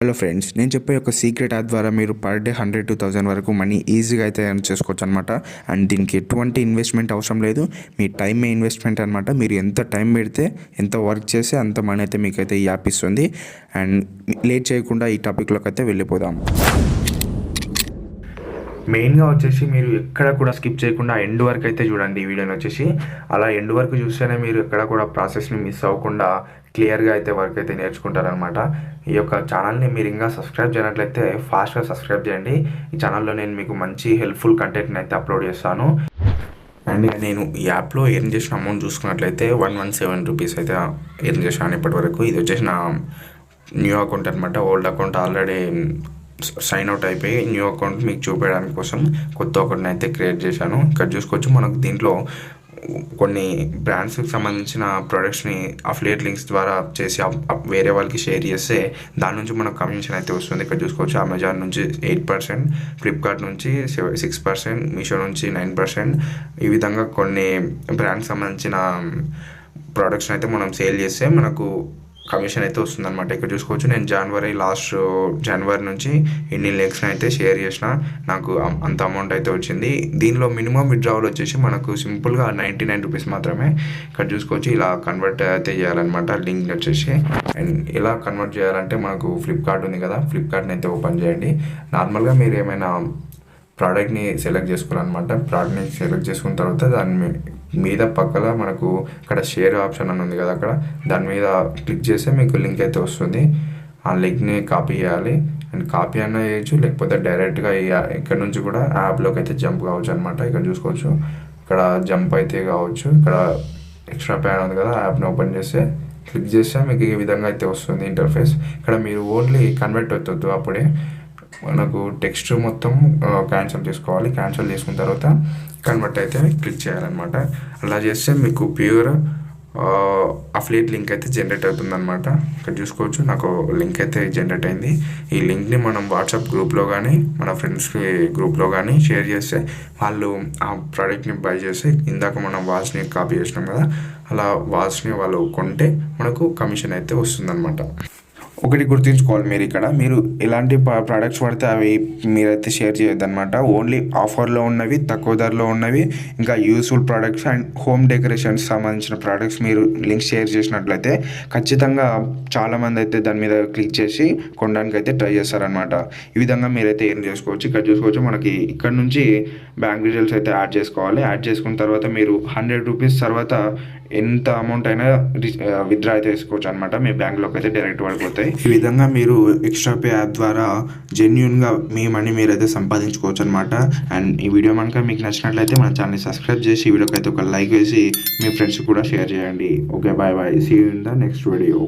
Hello friends, నేను చెప్పే ఒక సీక్రెట్ యాప్ ద్వారా మీరు పర్ డే 100-1000 వరకు మనీ ఈజీగా అయితే ఎర్న్ చేసుకోవచ్చు అనమాట. అండ్ దీనికి ఎటువంటి ఇన్వెస్ట్మెంట్ అవసరం లేదు. మీ టైమే ఇన్వెస్ట్మెంట్ అనమాట. మీరు ఎంత టైం పెడితే, ఎంత వర్క్ చేస్తే అంత మనీ అయితే మీకైతే ఈ యాప్ ఇస్తుంది. అండ్ లేట్ చేయకుండా ఈ టాపిక్లోకి అయితే వెళ్ళిపోదాం. మెయిన్గా వచ్చేసి మీరు ఎక్కడ కూడా స్కిప్ చేయకుండా ఎండ్ వరకు అయితే చూడండి ఈ వీడియోని వచ్చేసి. అలా ఎండ్ వరకు చూస్తేనే మీరు ఎక్కడ కూడా ప్రాసెస్ని మిస్ అవ్వకుండా క్లియర్గా అయితే వర్క్ అయితే నేర్చుకుంటారనమాట. ఈ యొక్క ఛానల్ని మీరు ఇంకా సబ్స్క్రైబ్ చేయనట్లయితే ఫాస్ట్గా సబ్స్క్రైబ్ చేయండి. ఈ ఛానల్లో నేను మీకు మంచి హెల్ప్ఫుల్ కంటెంట్ని అయితే అప్లోడ్ చేస్తాను. అండ్ నేను ఈ యాప్లో ఎర్న్ చేసిన అమౌంట్ చూసుకున్నట్లయితే 117 రూపీస్ అయితే ఎర్న్ చేశాను ఇప్పటి వరకు. ఇది వచ్చేసి నా న్యూ అకౌంట్ అనమాట. Old account already sign out అయిపోయి న్యూ అకౌంట్ మీకు చూపించడానికి కోసం కొత్త అకౌంట్ని అయితే క్రియేట్ చేశాను. ఇక్కడ చూసుకోవచ్చు, మనకు దీంట్లో కొన్ని బ్రాండ్స్కి సంబంధించిన ప్రొడక్ట్స్ని అఫిలియేట్ లింక్స్ ద్వారా చేసి వేరే వాళ్ళకి షేర్ చేస్తే దాని నుంచి మనకు కమిషన్ అయితే వస్తుంది. ఇక్కడ చూసుకోవచ్చు, అమెజాన్ నుంచి 8%, ఫ్లిప్కార్ట్ నుంచి 6%, మీషో నుంచి 9%. ఈ విధంగా కొన్ని బ్రాండ్కి సంబంధించిన ప్రొడక్ట్స్ని అయితే మనం సేల్ చేస్తే మనకు కమిషన్ అయితే వస్తుందన్నమాట. ఇక్కడ చూసుకోవచ్చు, నేను లాస్ట్ జనవరి నుంచి ఇన్ని లింక్స్ని అయితే షేర్ చేసిన, నాకు అంత అమౌంట్ అయితే వచ్చింది. దీనిలో మినిమం విత్డ్రావల్ వచ్చేసి మనకు సింపుల్గా 99 రూపీస్ మాత్రమే. ఇక్కడ చూసుకోవచ్చు, ఇలా కన్వర్ట్ అయితే చేయాలన్నమాట లింక్ వచ్చేసి. అండ్ ఇలా కన్వర్ట్ చేయాలంటే మనకు ఫ్లిప్కార్ట్ ఉంది కదా, ఫ్లిప్కార్ట్ని అయితే ఓపెన్ చేయండి. నార్మల్గా మీరు ఏమైనా ప్రోడక్ట్ని సెలెక్ట్ చేసుకోవాలన్నమాట. ప్రోడక్ట్ని సెలెక్ట్ చేసుకున్న తర్వాత దాని మీద పక్కన మనకు ఇక్కడ షేర్ ఆప్షన్ అని ఉంది కదా, అక్కడ దాని మీద క్లిక్ చేస్తే మీకు లింక్ అయితే వస్తుంది. ఆ లింక్ని కాపీ చేయాలి. అండ్ కాపీ అన్న చేయొచ్చు, లేకపోతే డైరెక్ట్గా ఇక్కడ నుంచి కూడా యాప్లోకి అయితే జంప్ కావచ్చు అనమాట. ఇక్కడ చూసుకోవచ్చు, ఇక్కడ జంప్ అయితే కావచ్చు. ఇక్కడ ఎక్స్ట్రా ప్యాన్ ఉంది కదా, యాప్ని ఓపెన్ చేస్తే క్లిక్ చేస్తే మీకు ఈ విధంగా అయితే వస్తుంది ఇంటర్ఫేస్. ఇక్కడ మీరు ఓన్లీ కన్వర్ట్ అవుతుంది, అప్పుడే మనకు టెక్స్ట్ మొత్తం క్యాన్సిల్ చేసుకోవాలి. క్యాన్సిల్ చేసుకున్న తర్వాత కన్వర్ట్ అయితే క్లిక్ చేయాలన్నమాట. అలా చేస్తే మీకు ప్యూర్ అఫిలియేట్ లింక్ అయితే జనరేట్ అవుతుందన్నమాట. ఇక్కడ చూసుకోవచ్చు, నాకు లింక్ అయితే జనరేట్ అయింది. ఈ లింక్ని మనం వాట్సాప్ గ్రూప్లో కానీ మన ఫ్రెండ్స్కి గ్రూప్లో కానీ షేర్ చేస్తే వాళ్ళు ఆ ప్రోడక్ట్ని బై చేసి, ఇందాక మనం వాచ్ని కాపీ చేసినాం కదా, అలా వాచ్ని వాళ్ళు కొంటే మనకు కమిషన్ అయితే వస్తుందన్నమాట. ఒకటి గుర్తుంచుకోవాలి, మీరు ఎలాంటి ప్రోడక్ట్స్ పడితే అవి మీరైతే షేర్ చేయొద్దన్నమాట. ఓన్లీ ఆఫర్లో ఉన్నవి, తక్కువ ధరలో ఉన్నవి, ఇంకా useful products and home decorations సంబంధించిన ప్రోడక్ట్స్ మీరు లింక్ షేర్ చేసినట్లయితే ఖచ్చితంగా చాలామంది అయితే దాని మీద క్లిక్ చేసి కొనడానికి అయితే ట్రై చేస్తారనమాట. ఈ విధంగా మీరైతే ఏం చేసుకోవచ్చు. ఇక్కడ చూసుకోవచ్చు, మనకి ఇక్కడ నుంచి బ్యాంక్ డీటెయిల్స్ అయితే యాడ్ చేసుకోవాలి. యాడ్ చేసుకున్న తర్వాత మీరు 100 రూపీస్ తర్వాత ఎంత అమౌంట్ అయినా విత్డ్రా అయితే వేసుకోవచ్చు అనమాట. మీ బ్యాంక్లోకి అయితే డైరెక్ట్ పడిపోతాయి. ఈ విధంగా మీరు ఎక్స్ట్రా పే యాప్ ద్వారా జెన్యూన్గా మీ మనీ మీరైతే సంపాదించుకోవచ్చు అనమాట. అండ్ ఈ వీడియో కనుక మీకు నచ్చినట్లయితే మన ఛానల్ని సబ్స్క్రైబ్ చేసి ఈ వీడియోకి అయితే ఒక లైక్ వేసి మీ ఫ్రెండ్స్ కూడా షేర్ చేయండి. Okay, bye bye, see you in the next video.